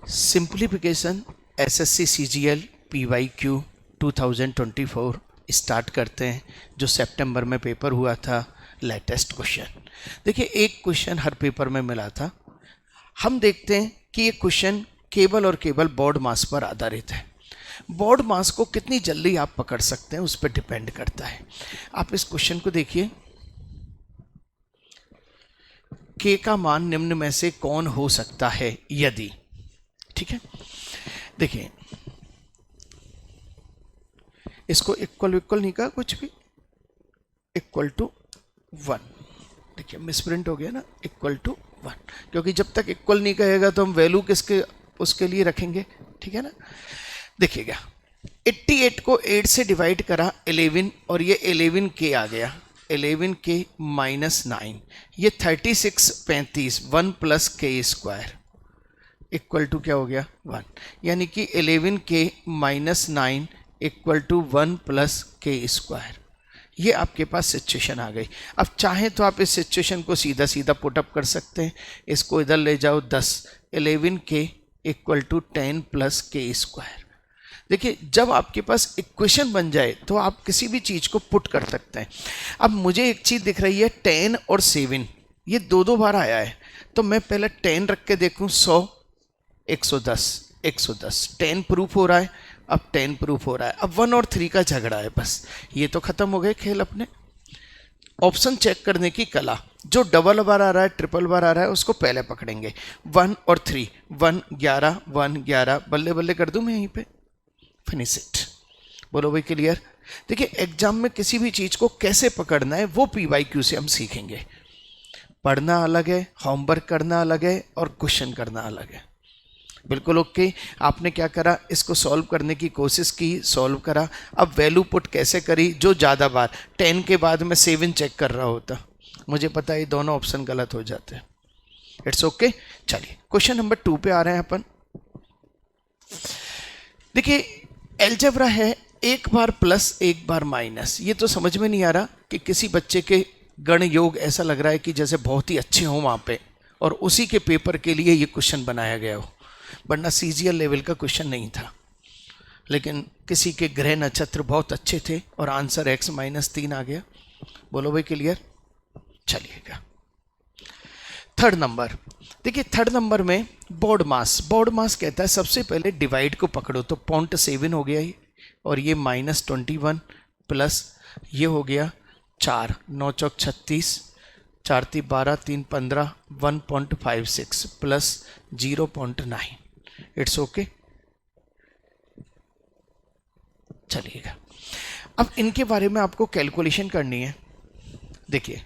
Simplification SSC CGL PYQ 2024 start करते हैं। जो सितंबर में पेपर हुआ था, लेटेस्ट क्वेश्चन। देखिए, एक क्वेश्चन हर पेपर में मिला था। हम देखते हैं कि ये क्वेश्चन केवल और केवल बोर्ड मास पर आधारित है। बोर्ड मास को कितनी जल्दी आप पकड़ सकते हैं उस पर डिपेंड करता है। आप इस क्वेश्चन को देखिए। के का मान निम्न में से कौन हो सकता है यदि, ठीक है। देखिए, इसको इक्वल नहीं कहा, कुछ भी इक्वल टू 1। देखिए, मिसप्रिंट हो गया ना, इक्वल टू 1, क्योंकि जब तक इक्वल नहीं कहेगा तो हम वैल्यू किसके उसके लिए रखेंगे, ठीक है ना। देखिएगा, 88 को 8 से डिवाइड करा 11 और ये 11 के आ गया, 11 के माइनस 9, ये 36 35 1 प्लस के स्क्वायर इक्वल टू क्या हो गया 1, यानी कि 11 के माइनस 9 इक्वल टू 1 प्लस के स्क्वायर। ये आपके पास सिचुएशन आ गई। अब चाहें तो आप इस सिचुएशन को सीधा सीधा पुटअप कर सकते हैं। इसको इधर ले जाओ 10, 11 के इक्वल टू 10 प्लस के स्क्वायर। देखिए, जब आपके पास इक्वेशन बन जाए तो आप किसी भी चीज़ को पुट कर सकते हैं। अब मुझे एक चीज़ दिख रही है, 10 और 7 ये दो बार आया है, तो मैं पहले 10 रख के देखूँ, 100 110 110 10 प्रूफ हो रहा है, अब 10 प्रूफ हो रहा है। अब 1 और 3 का झगड़ा है, बस ये तो खत्म हो गए खेल अपने। ऑप्शन चेक करने की कला, जो डबल बार आ रहा है, ट्रिपल बार आ रहा है, उसको पहले पकड़ेंगे। 1 और 3, 1 11 1 11, बल्ले बल्ले कर दूं मैं यहीं पे, फिनिश इट। बोलो भाई, क्लियर। देखिए, एग्जाम में किसी भी चीज को कैसे पकड़ना है वो पीवाईक्यू से हम सीखेंगे। पढ़ना अलग है, होमवर्क करना अलग है, और क्वेश्चन करना अलग है। बिल्कुल ओके। आपने क्या करा, इसको सॉल्व करने की कोशिश की, सॉल्व करा। अब वैल्यू पुट कैसे करी, जो ज़्यादा बार 10 के बाद में 7 चेक कर रहा होता, मुझे पता है ये दोनों ऑप्शन गलत हो जाते हैं। It's okay. चलिए, क्वेश्चन नंबर 2 पे आ रहे हैं अपन। देखिए, एलजेब्रा है, एक बार प्लस एक बार माइनस। ये तो समझ में नहीं आ रहा कि किसी बच्चे के गण योग ऐसा लग रहा है कि जैसे बहुत ही अच्छे हों वहाँ पे, और उसी के पेपर के लिए ये क्वेश्चन बनाया गया हो, वरना सीजीएल लेवल का क्वेश्चन नहीं था। लेकिन किसी के ग्रह नक्षत्र बहुत अच्छे थे और आंसर x-3 आ गया। बोलो भाई, क्लियर। चलिएगा, थर्ड नंबर। देखिए, थर्ड नंबर में बोर्ड मास कहता है सबसे पहले डिवाइड को पकड़ो, तो 0.7 हो गया ये, और ये -21 प्लस ये हो गया 4, 9 चौक 36, 4 3 12 3 15, 1.56 प्लस 0.9। It's okay. चलिएगा, अब इनके बारे में आपको कैलकुलेशन करनी है। देखिए,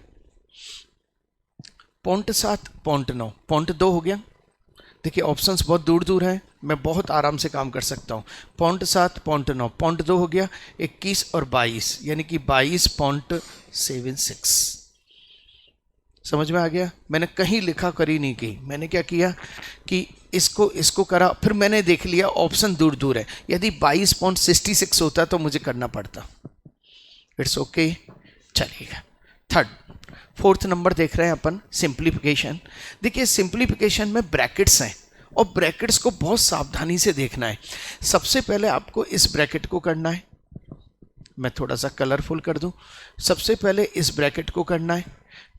0.7 0.9 0.2 हो गया। देखिए, ऑप्शंस बहुत दूर दूर हैं, मैं बहुत आराम से काम कर सकता हूँ। 0.7 0.9 0.2 हो गया, 21 और 22, यानी कि 22.76। समझ में आ गया। मैंने कहीं लिखा करी नहीं की, मैंने क्या किया कि इसको करा, फिर मैंने देख लिया ऑप्शन दूर दूर है। यदि 22.66 होता तो मुझे करना पड़ता। It's okay. चलिएगा, फोर्थ नंबर देख रहे हैं अपन, सिंप्लीफिकेशन। देखिए, सिंप्लीफिकेशन में ब्रैकेट्स हैं, और ब्रैकेट्स को बहुत सावधानी से देखना है। सबसे पहले आपको इस ब्रैकेट को करना है, मैं थोड़ा सा कलरफुल कर दूं। सबसे पहले इस ब्रैकेट को करना है,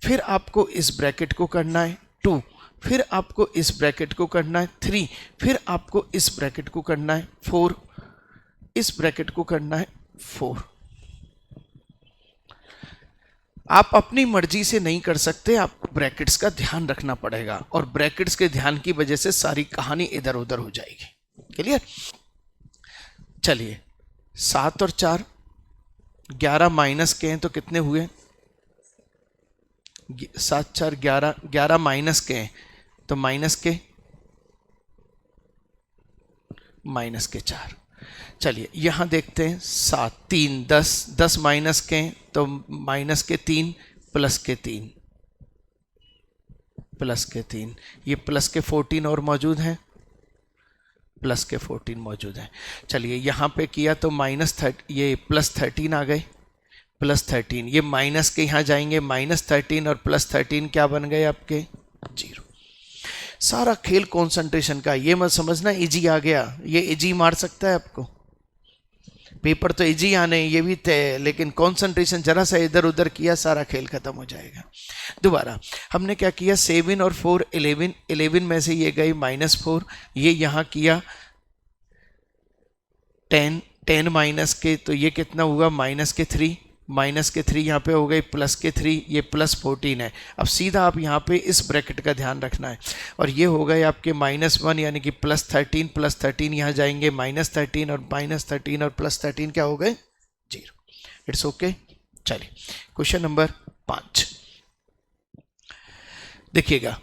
फिर आपको इस ब्रैकेट को करना है 2, फिर आपको इस ब्रैकेट को करना है 3, फिर आपको इस ब्रैकेट को करना है 4, इस ब्रैकेट को करना है 4। आप अपनी मर्जी से नहीं कर सकते, आपको ब्रैकेट्स का ध्यान रखना पड़ेगा, और ब्रैकेट्स के ध्यान की वजह से सारी कहानी इधर उधर हो जाएगी। क्लियर। चलिए, 7 और 4 11 माइनस के हैं तो कितने हुए, 7 4 11, 11 माइनस के हैं तो माइनस के 4। चलिए, यहां देखते हैं, 7 3 10, 10 माइनस के हैं तो माइनस के 3 प्लस के 3 प्लस के 3, ये प्लस के 14 और मौजूद हैं, प्लस के 14 मौजूद हैं। चलिए, यहाँ पे किया तो ये प्लस 13 आ गए, प्लस 13, ये माइनस के यहाँ जाएंगे, -13 और +13 क्या बन गए आपके 0। सारा खेल कंसंट्रेशन का। ये मत समझना इजी आ गया, ये इजी मार सकता है आपको, पेपर तो इजी आने ये भी तय, लेकिन कंसंट्रेशन जरा सा इधर उधर किया सारा खेल खत्म हो जाएगा। दोबारा हमने क्या किया, 7 और 4 11, 11 में से ये गई -4, ये यहाँ किया 10, 10 माइनस के, तो ये कितना हुआ -3, -3 यहाँ पे हो गई +3, ये +14 है। अब सीधा आप यहाँ पे इस ब्रैकेट का ध्यान रखना है, और ये हो गए आपके -1 यानी कि +13 यहाँ जाएंगे -13 और -13 और +13 क्या हो गए 0। It's okay. चलिए क्वेश्चन नंबर 5 देखिएगा।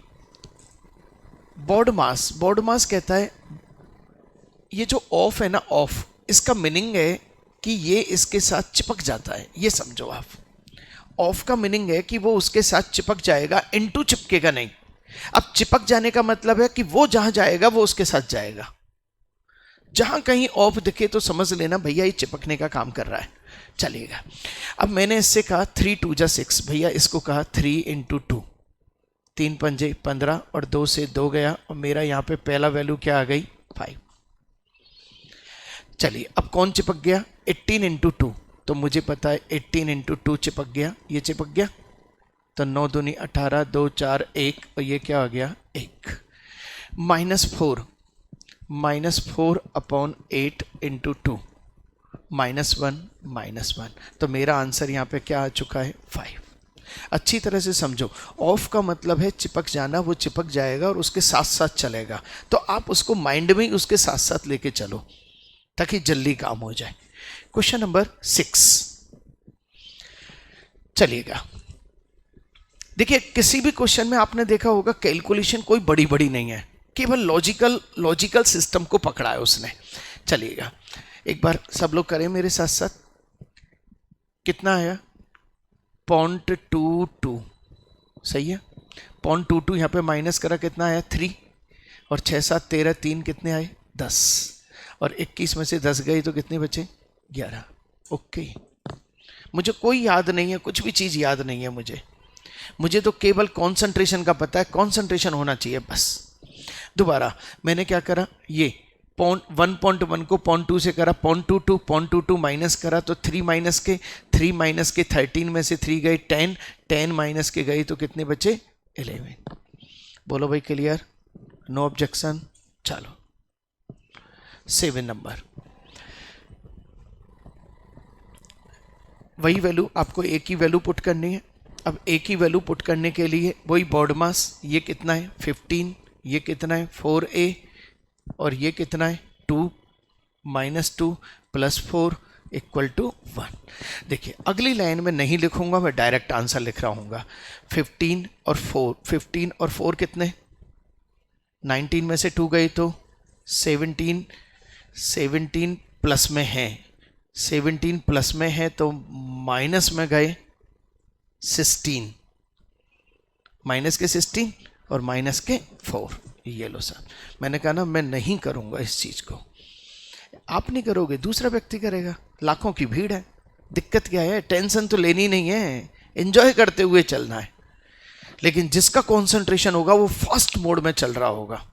बोर्ड मास कहता है ये जो ऑफ है ना, ऑफ, इसका मीनिंग है कि ये इसके साथ चिपक जाता है, ये समझो आप। ऑफ का मीनिंग है कि वो उसके साथ चिपक जाएगा, इनटू चिपकेगा नहीं। अब चिपक जाने का मतलब है कि वो जहां जाएगा वो उसके साथ जाएगा। जहां कहीं ऑफ दिखे तो समझ लेना भैया ये चिपकने का काम कर रहा है। चलिएगा, अब मैंने इससे कहा 3 2 जा 6, भैया इसको कहा 3 × 2, 3 पंजे 15 और 2 से 2 गया, और मेरा यहाँ पे पहला वैल्यू क्या आ गई 5। चलिए अब कौन चिपक गया, 18 × 2, तो मुझे पता है 18 × 2 चिपक गया, ये चिपक गया, तो 9 दूनी 18, 2 4 1, और ये क्या आ गया 1। -4 अपॉन 8 × 2, -1, तो मेरा आंसर यहाँ पे क्या आ चुका है 5। अच्छी तरह से समझो, ऑफ का मतलब है चिपक जाना, वो चिपक जाएगा और उसके साथ साथ चलेगा, तो आप उसको माइंड में ही उसके साथ साथ लेके चलो ताकि जल्दी काम हो जाए। क्वेश्चन नंबर 6 चलिएगा। देखिए किसी भी क्वेश्चन में आपने देखा होगा कैलकुलेशन कोई बड़ी बड़ी नहीं है, केवल लॉजिकल सिस्टम को पकड़ा है उसने। चलिएगा एक बार सब लोग करें मेरे साथ साथ। कितना आया 0.22, सही है। 0.22 यहाँ पे माइनस करा, कितना आया 3, और 6 7 13 3 कितने आए 10, और 21 में से 10 गई तो कितने बचे 11। ओके, मुझे कोई याद नहीं है, कुछ भी चीज़ याद नहीं है मुझे तो केवल कंसंट्रेशन का पता है, कंसंट्रेशन होना चाहिए बस। दोबारा मैंने क्या करा, ये 1.1 को 0.2 से करा, 0.22 माइनस करा तो 3 माइनस के 13 में से 3 गए 10 माइनस के गई तो कितने बचे 11। बोलो भाई क्लियर, नो ऑब्जेक्शन। चलो 7 नंबर, वही वैल्यू आपको एक ही वैल्यू पुट करनी है। अब एक ही वैल्यू पुट करने के लिए वही बोर्ड मास, ये कितना है 15, ये कितना है 4a, और ये कितना है 2 -2 + 4 = 1। देखिए अगली लाइन में नहीं लिखूंगा, मैं डायरेक्ट आंसर लिख रहा हूँगा। 15 और 4 कितने, 19 में से 2 गई तो 17 प्लस में है, 17 प्लस में है तो माइनस में गए 16, माइनस के 16 और माइनस के 4। ये लो साहब, मैंने कहा ना मैं नहीं करूँगा इस चीज़ को। आप नहीं करोगे, दूसरा व्यक्ति करेगा, लाखों की भीड़ है। दिक्कत क्या है, टेंशन तो लेनी नहीं है, एंजॉय करते हुए चलना है। लेकिन जिसका कंसंट्रेशन होगा वो फास्ट मोड में चल रहा होगा।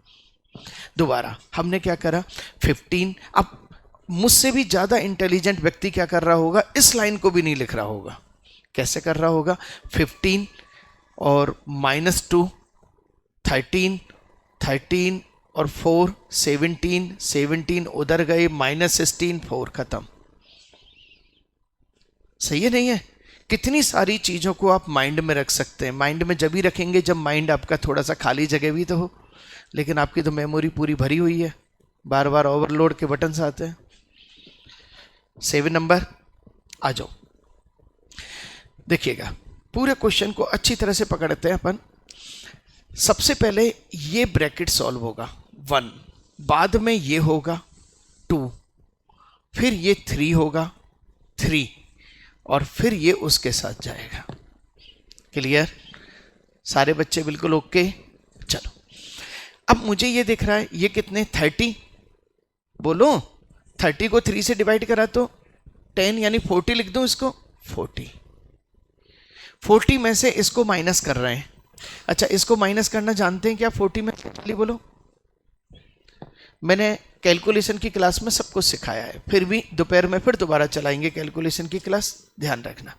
दोबारा हमने क्या करा 15, अब मुझसे भी ज़्यादा इंटेलिजेंट व्यक्ति क्या कर रहा होगा, इस लाइन को भी नहीं लिख रहा होगा। कैसे कर रहा होगा, 15 और -2 13 और 4 17 उधर गए, -16 4 खत्म। सही है नहीं है? कितनी सारी चीज़ों को आप माइंड में रख सकते हैं। माइंड में जब ही रखेंगे जब माइंड आपका थोड़ा सा खाली जगह भी तो हो, लेकिन आपकी तो मेमोरी पूरी भरी हुई है, बार बार ओवरलोड के बटन्स आते हैं। 7 नंबर आ जाओ, देखिएगा पूरे क्वेश्चन को अच्छी तरह से पकड़ते हैं अपन। सबसे पहले ये ब्रैकेट सॉल्व होगा 1, बाद में ये होगा 2, फिर ये 3 होगा 3, और फिर ये उसके साथ जाएगा। क्लियर? सारे बच्चे बिल्कुल ओके? चलो अब मुझे ये दिख रहा है ये कितने 30, बोलो 30 को 3 से डिवाइड करा तो 10 यानी 40 लिख दूं इसको 40 में से इसको माइनस कर रहे हैं अच्छा, इसको माइनस करना जानते हैं क्या 40 में? चलिए बोलो। मैंने कैलकुलेशन की क्लास में सब कुछ सिखाया है, फिर भी दोपहर में फिर दोबारा चलाएंगे कैलकुलेशन की क्लास, ध्यान रखना,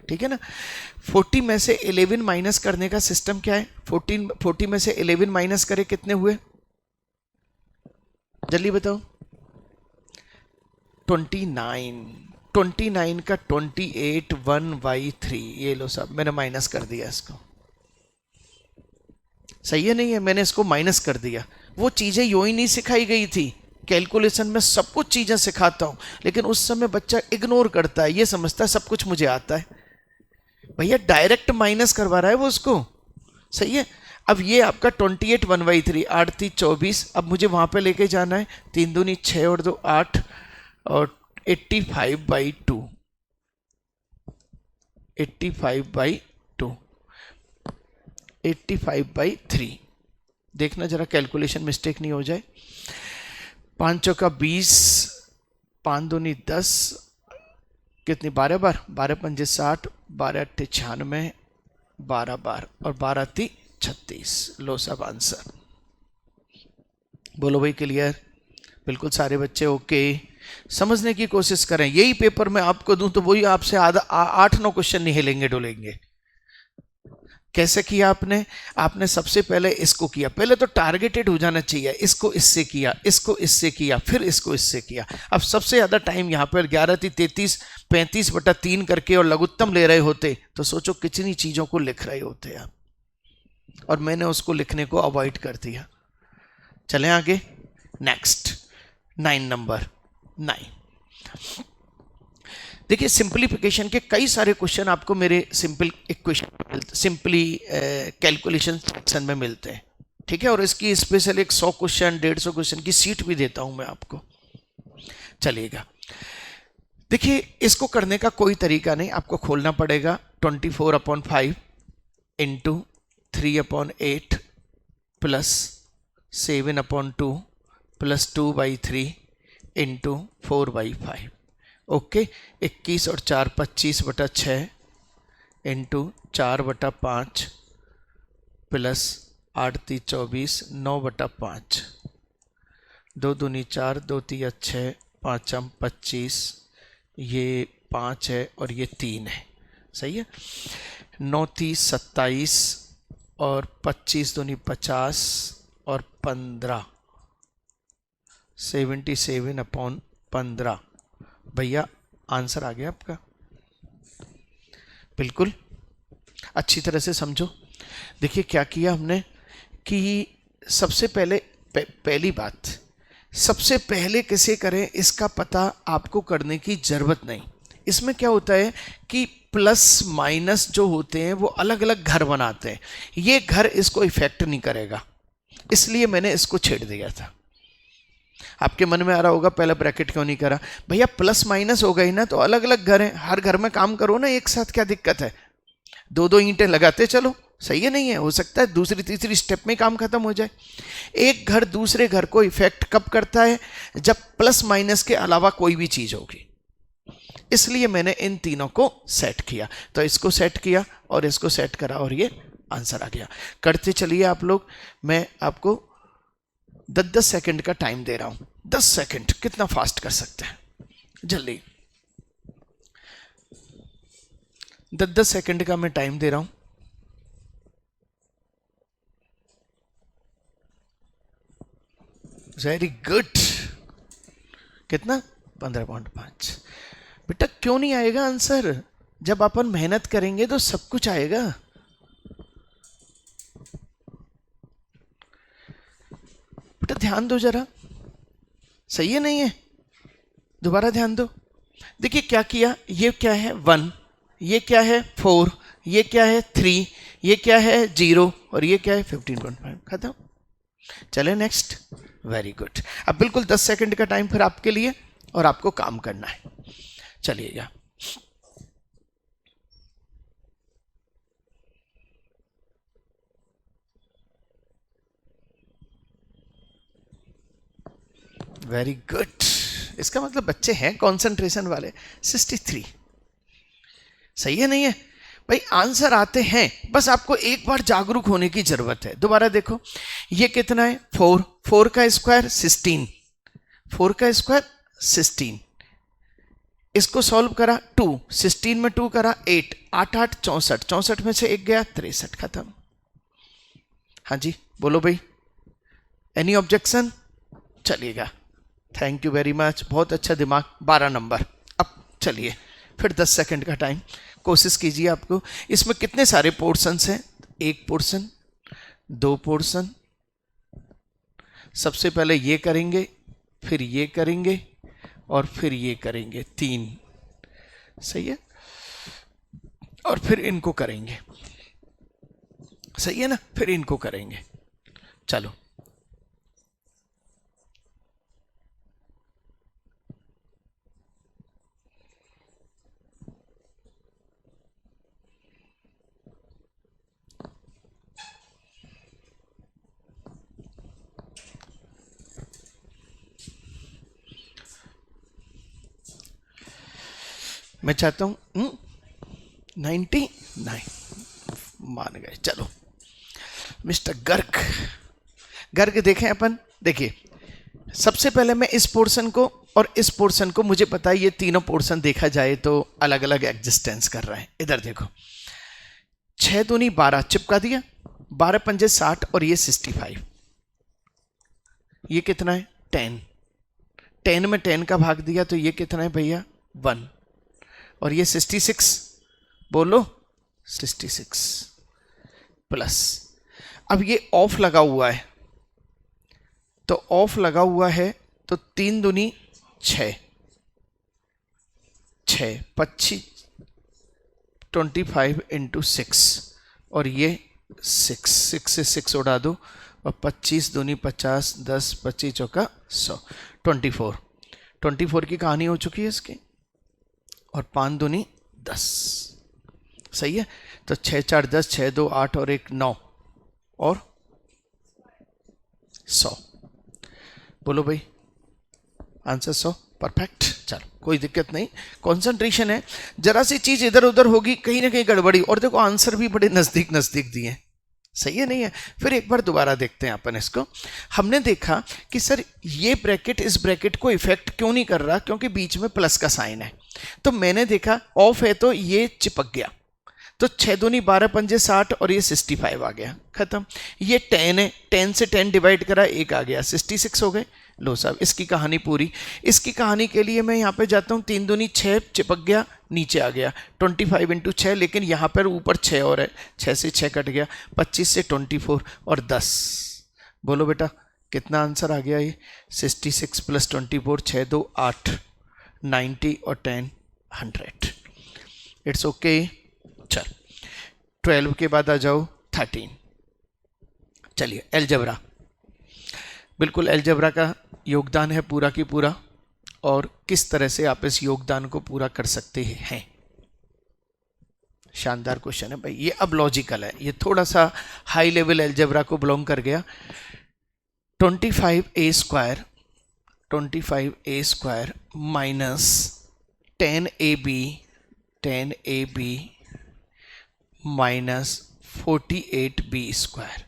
ठीक है ना। 40 में से 11 माइनस करने का सिस्टम क्या है? 40 में से 11 माइनस करे कितने हुए? जल्दी बताओ। 29 का 28 1/3, ये लो साहब, मैंने माइनस कर दिया इसको। सही है नहीं है? मैंने इसको माइनस कर दिया। वो चीजें यूं ही नहीं सिखाई गई थी। कैलकुलेशन में सब कुछ चीजें सिखाता हूं, लेकिन उस समय बच्चा इग्नोर करता है, ये समझता है सब कुछ मुझे आता है। भैया डायरेक्ट माइनस करवा रहा है वो उसको, सही है। अब ये आपका 28 1/3, 8 3 24, अब मुझे वहां पे लेके जाना है। 3 दूनी 6 और 2 8, और 85/2, 85/2, 85/3। देखना जरा कैलकुलेशन मिस्टेक नहीं हो जाए। 5 चौका 20, 5 दूनी 10, कितनी 12 बार, 12 पंजे 60, 12 अट्ठे 96, 12 बार और 12 ती 36। लो सब आंसर। बोलो भाई क्लियर? बिल्कुल सारे बच्चे ओके। समझने की कोशिश करें, यही पेपर मैं आपको दूं तो वही आपसे 8-9 क्वेश्चन नहीं हिलेंगे डुलेंगे। कैसे किया आपने? आपने सबसे पहले इसको किया, पहले तो टारगेटेड हो जाना चाहिए, इसको इससे किया, इसको इससे किया, फिर इसको इससे किया। अब सबसे ज्यादा टाइम यहां पर 11 × 33 35/3 करके और लघुत्तम ले रहे होते तो सोचो कितनी चीजों को लिख रहे होते आप, और मैंने उसको लिखने को अवॉइड कर दिया। चलें आगे, नेक्स्ट 9 नंबर 9। देखिए सिंपलीफिकेशन के कई सारे क्वेश्चन आपको मेरे सिंपली कैलकुलेशन सेक्शन में मिलते हैं, ठीक है। और इसकी स्पेशल एक 100 क्वेश्चन 150 क्वेश्चन की सीट भी देता हूं मैं आपको, चलिएगा। देखिए इसको करने का कोई तरीका नहीं, आपको खोलना पड़ेगा 24/5 into 3/8 plus 7/2 plus 2/3 into 4/5। Okay, 21 और 4 25/6 इंटू 4/5 प्लस 8 × 24 9/5, 2 दूनी 4, 2 × 6, 5 × 25, ये 5 है और ये 3 है, सही है। 9 × 27 और 25 दूनी 50 और 15, 77/15। भैया आंसर आ गया आपका, बिल्कुल अच्छी तरह से समझो। देखिए क्या किया हमने कि सबसे पहले पहली बात, सबसे पहले कैसे करें इसका पता आपको करने की जरूरत नहीं। इसमें क्या होता है कि प्लस माइनस जो होते हैं वो अलग अलग घर बनाते हैं, ये घर इसको इफेक्ट नहीं करेगा, इसलिए मैंने इसको छेड़ दिया था। आपके मन में आ रहा होगा पहले ब्रैकेट क्यों नहीं करा? भैया प्लस माइनस हो गई ना, तो अलग अलग घर हैं, हर घर में काम करो ना एक साथ, क्या दिक्कत है? 2-2 ईंटें लगाते चलो, सही है नहीं है? हो सकता है दूसरी तीसरी स्टेप में काम खत्म हो जाए। एक घर दूसरे घर को इफेक्ट कब करता है? जब प्लस माइनस के अलावा कोई भी चीज होगी। इसलिए मैंने इन तीनों को सेट किया, तो इसको सेट किया और इसको सेट करा और ये आंसर आ गया। करते चलिए आप लोग, मैं आपको 10-10 सेकंड का टाइम दे रहा हूं। 10 सेकंड कितना फास्ट कर सकते हैं? जल्दी 10-10 सेकंड का मैं टाइम दे रहा हूं। Very good. कितना? 15.5। बेटा क्यों नहीं आएगा आंसर? जब अपन मेहनत करेंगे तो सब कुछ आएगा। बेटा ध्यान दो जरा, सही है नहीं है? दोबारा ध्यान दो। देखिए क्या किया, ये क्या है 1, ये क्या है 4, ये क्या है 3, ये क्या है 0 और ये क्या है 15.5। खत्म। चले नेक्स्ट। Very good. अब बिल्कुल 10 सेकंड का टाइम फिर आपके लिए, और आपको काम करना है। चलिएगा। Very good. इसका मतलब बच्चे हैं कंसंट्रेशन वाले। 63 सही है नहीं है? भाई आंसर आते हैं, बस आपको एक बार जागरूक होने की जरूरत है। दोबारा देखो, ये कितना है 4, 4 का स्क्वायर 16, 4 का स्क्वायर 16, इसको सॉल्व करा 2, 16 में 2 करा 8, 8 8 64, 64 में से 1 गया 63, खत्म। हाँ जी बोलो भाई, एनी ऑब्जेक्शन? चलिएगा, थैंक यू वेरी मच, बहुत अच्छा दिमाग। 12 नंबर। अब चलिए फिर 10 सेकंड का टाइम, कोशिश कीजिए। आपको इसमें कितने सारे पोर्शंस हैं? 1 पोर्शन, 2 पोर्शन, सबसे पहले ये करेंगे, फिर ये करेंगे, और फिर ये करेंगे, 3, सही है, और फिर इनको करेंगे, सही है ना, फिर इनको करेंगे। चलो मैं चाहता हूं 99 मान गए। चलो मिस्टर गर्ग, गर्ग देखें अपन, देखिए सबसे पहले मैं इस पोर्शन को और इस पोर्शन को, मुझे पता है ये तीनों पोर्शन देखा जाए तो अलग अलग एग्जिस्टेंस कर रहे हैं। इधर देखो, 6 दूनी 12 चिपका दिया, 12 पंजे 60 और ये 65, ये कितना है 10, 10 में 10 का भाग दिया तो ये कितना है भैया 1, और ये 66, बोलो 66 प्लस, अब ये ऑफ लगा हुआ है, तो ऑफ लगा हुआ है तो 3 दूनी 6, 6 25 25 इंटू 6, और ये 6 से 6 उड़ा दो, और 25 दूनी 50, 10 25 चौका 100, 24, 24 की कहानी हो चुकी है इसकी, और 5 दूनी 10, सही है। तो 6 4 10, 6 2 8 और 1 9, और 100, बोलो भाई आंसर 100, परफेक्ट। चलो कोई दिक्कत नहीं, कंसंट्रेशन है, जरा सी चीज इधर उधर होगी कहीं ना कहीं गड़बड़ी, और देखो आंसर भी बड़े नजदीक नजदीक दिए, सही है नहीं है। फिर एक बार दोबारा देखते हैं अपन इसको। हमने देखा कि सर ये ब्रैकेट इस ब्रैकेट को इफेक्ट क्यों नहीं कर रहा, क्योंकि बीच में प्लस का साइन है, तो मैंने देखा ऑफ है तो ये चिपक गया, तो 6 दूनी 12 पंजे 60 और ये 65 आ गया, खत्म। ये 10 है, 10 से 10 डिवाइड करा 1 आ गया, 66 हो गए। लो साहब इसकी कहानी पूरी। इसकी कहानी के लिए मैं यहाँ पे जाता हूँ, 3 दूनी 6 चिपक गया, नीचे आ गया 25 इंटू 6, लेकिन यहाँ पर ऊपर 6 और है, 6 से 6 कट गया, 25 से 24 और 10, बोलो बेटा कितना आंसर आ गया ये 66 प्लस 24, 6 2 8, 90 और 10 100। It's okay. चल 12 के बाद आ जाओ 13। चलिए अलजेब्रा, बिल्कुल अलजेब्रा का योगदान है पूरा की पूरा, और किस तरह से आप इस योगदान को पूरा कर सकते हैं। शानदार क्वेश्चन है भाई ये, अब लॉजिकल है, ये थोड़ा सा हाई लेवल अलजेब्रा को बिलोंग कर गया। 25a square, 25a square minus 10ab, 10ab minus 48b square.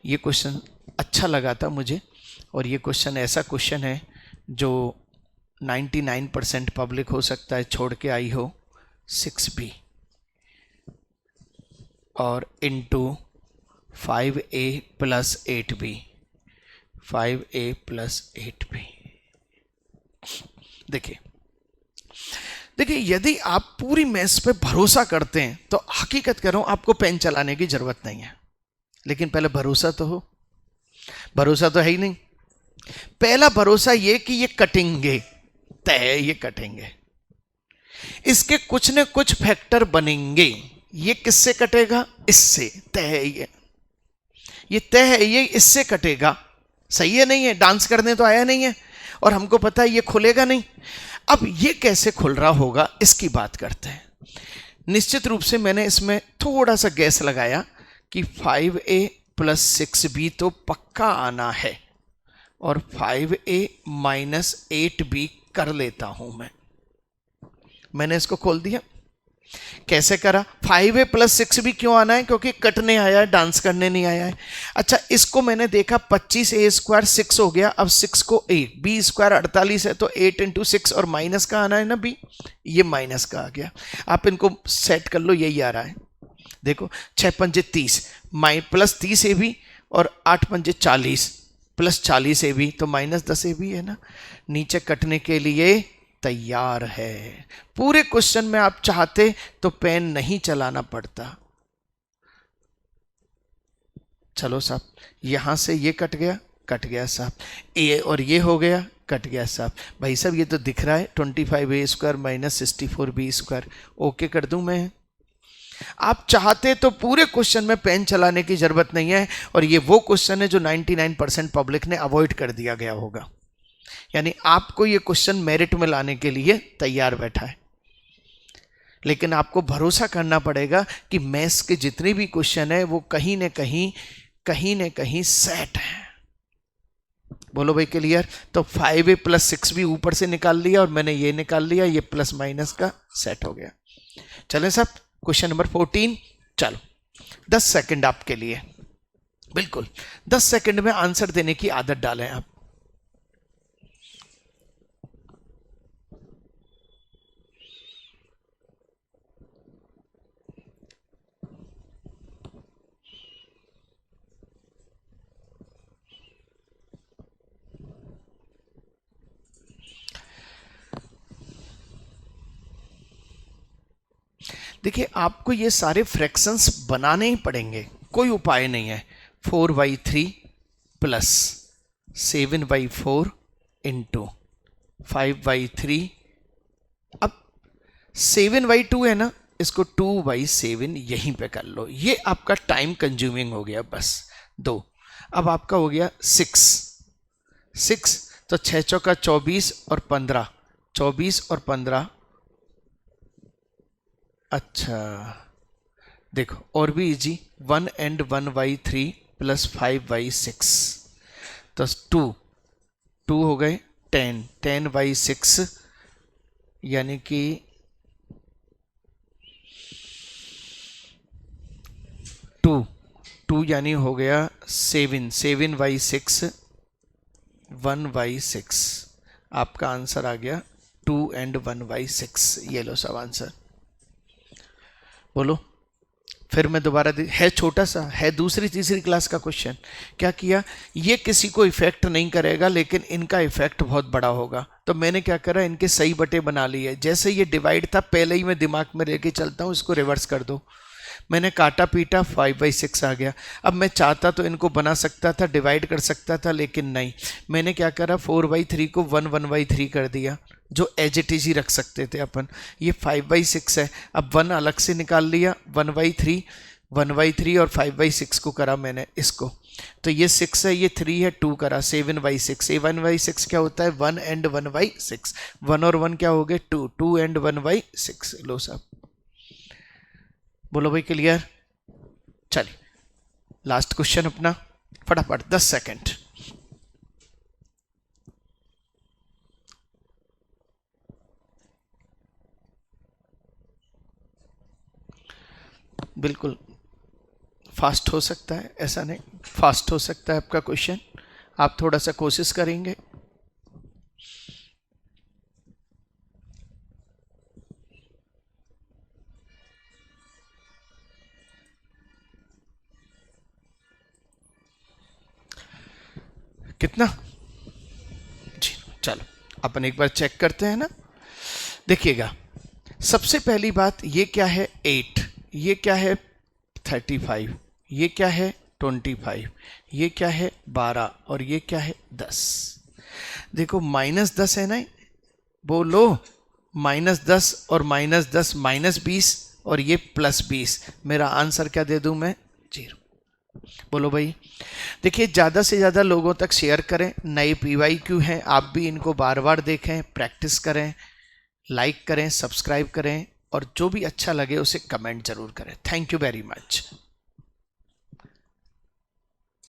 ये क्वेश्चन अच्छा लगा था मुझे, और ये क्वेश्चन ऐसा क्वेश्चन है जो 99% पब्लिक हो सकता है छोड़ के आई हो। 6b और into 5a plus 8b, 5a plus 8b। देखिए देखिए, यदि आप पूरी मैथ्स पे भरोसा करते हैं तो हकीकत कह रहा हूं आपको पेन चलाने की जरूरत नहीं है, लेकिन पहले भरोसा तो हो। भरोसा तो है ही नहीं। पहला भरोसा ये कि ये कटेंगे, तय ये कटेंगे, इसके कुछ न कुछ फैक्टर बनेंगे। ये किससे कटेगा? इससे, तय है ये तय है, ये इससे कटेगा, सही है नहीं है। डांस करने तो आया नहीं है, और हमको पता है ये खुलेगा नहीं। अब ये कैसे खुल रहा होगा इसकी बात करते हैं। निश्चित रूप से मैंने इसमें थोड़ा सा गैस लगाया कि 5a प्लस 6b तो पक्का आना है, और 5a माइनस 8b कर लेता हूं मैंने इसको खोल दिया। कैसे करा? 5a प्लस 6 भी क्यों आना है? क्योंकि कटने आया है, डांस करने नहीं आया है। अच्छा, इसको मैंने देखा 25a स्क्वायर 6 हो गया, अब 6 को 8, b स्क्वायर 48 है तो 8 इंटू 6 और माइनस का आना है ना b, ये माइनस का आ गया। आप इनको सेट कर लो, यही आ रहा है। देखो 6 पंजे 30 प्लस 30 ab और 8 पंजे 40 प्लस 40 ab तो माइनस 10 ab है ना, नीचे कटने के लिए तैयार है। पूरे क्वेश्चन में आप चाहते तो पेन नहीं चलाना पड़ता। चलो साहब, यहां से ये कट गया साहब, ए और ये हो गया, कट गया साहब। भाई साहब ये तो दिख रहा है 25a square minus 64b square. Okay कर दूं मैं? आप चाहते तो पूरे क्वेश्चन में पेन चलाने की जरूरत नहीं है, और ये वो क्वेश्चन है जो 99% पब्लिक ने अवॉइड कर दिया गया होगा। यानी आपको ये क्वेश्चन मेरिट में लाने के लिए तैयार बैठा है। लेकिन आपको भरोसा करना पड़ेगा कि मैथ्स के जितने भी क्वेश्चन है वो कहीं न कहीं सेट है। बोलो भाई क्लियर? तो 5a प्लस 6 भी ऊपर से निकाल लिया और मैंने ये निकाल लिया, ये प्लस माइनस का सेट हो गया। चलें साहब, क्वेश्चन नंबर 14। चलो 10 सेकंड आपके लिए, बिल्कुल 10 सेकंड में आंसर देने की आदत डालें आप। देखिए, आपको ये सारे फ्रैक्शंस बनाने ही पड़ेंगे, कोई उपाय नहीं है। 4/3 प्लस 7/4 इंटू 5/3। अब 7/2 है ना, इसको 2/7 यहीं पे कर लो, ये आपका टाइम कंज्यूमिंग हो गया बस 2। अब आपका हो गया 6 तो 6 चौका 24 और 15, 24 और 15। अच्छा देखो, और भी इजी, 1 and 1/3 प्लस 5/6 तो 2 हो गए 10/6 यानी कि 2 यानी हो गया 7/6 1/6। आपका आंसर आ गया 2 and 1/6। ये लो सब आंसर। बोलो फिर मैं दोबारा है, छोटा सा है, दूसरी तीसरी क्लास का क्वेश्चन। क्या किया? ये किसी को इफेक्ट नहीं करेगा लेकिन इनका इफेक्ट बहुत बड़ा होगा, तो मैंने क्या करा, इनके सही बटे बना लिए। जैसे ये डिवाइड था पहले ही मैं दिमाग में लेके चलता हूँ, इसको रिवर्स कर दो। मैंने काटा पीटा 5/6 आ गया। अब मैं चाहता तो इनको बना सकता था, डिवाइड कर सकता था, लेकिन नहीं, मैंने क्या करा, 4/3 को 1/3 कर दिया, जो एज इट इज ही रख सकते थे अपन। ये 5/6 है, अब 1 अलग से निकाल लिया, 1/3 और 5/6 को करा मैंने इसको, तो ये 6 है, ये 3 है, 2 करा 7/6। 7/6 क्या होता है? 1 and 1/6। 1 और 1 क्या हो गए? 2 and 1/6। लो साहब, बोलो भाई क्लियर? चलिए लास्ट क्वेश्चन अपना, फटाफट 10 सेकंड। बिल्कुल फास्ट हो सकता है, ऐसा नहीं, फास्ट हो सकता है आपका क्वेश्चन, आप थोड़ा सा कोशिश करेंगे। कितना जी? चलो अपन एक बार चेक करते हैं ना। देखिएगा, सबसे पहली बात, ये क्या है? 8, ये क्या है? 35, ये क्या है? 25, ये क्या है? 12, और ये क्या है? 10। देखो -10 है ना, बोलो -10 और -10 -20 और ये +20। मेरा आंसर क्या दे दूं मैं? 0। बोलो भाई। देखिए, ज़्यादा से ज़्यादा लोगों तक शेयर करें। नए PYQ हैं, आप भी इनको बार बार देखें, प्रैक्टिस करें, लाइक करें, सब्सक्राइब करें, और जो भी अच्छा लगे उसे कमेंट जरूर करें। Thank you very much.